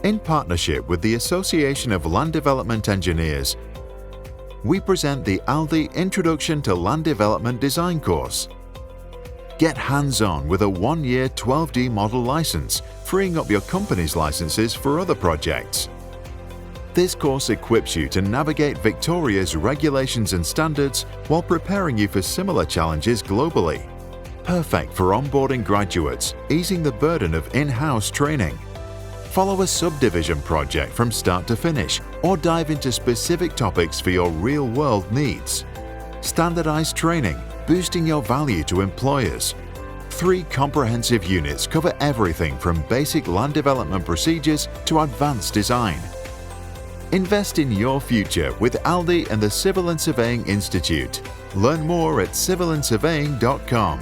In partnership with the Association of Land Development Engineers, we present the ALDE Introduction to Land Development Design course. Get hands-on with a 1-year 12D model license, freeing up your company's licenses for other projects. This course equips you to navigate Victoria's regulations and standards while preparing you for similar challenges globally. Perfect for onboarding graduates, easing the burden of in-house training. Follow a subdivision project from start to finish, or dive into specific topics for your real-world needs. Standardized training, boosting your value to employers. 3 comprehensive units cover everything from basic land development procedures to advanced design. Invest in your future with ALDE and the Civil and Surveying Institute. Learn more at civilandsurveying.com.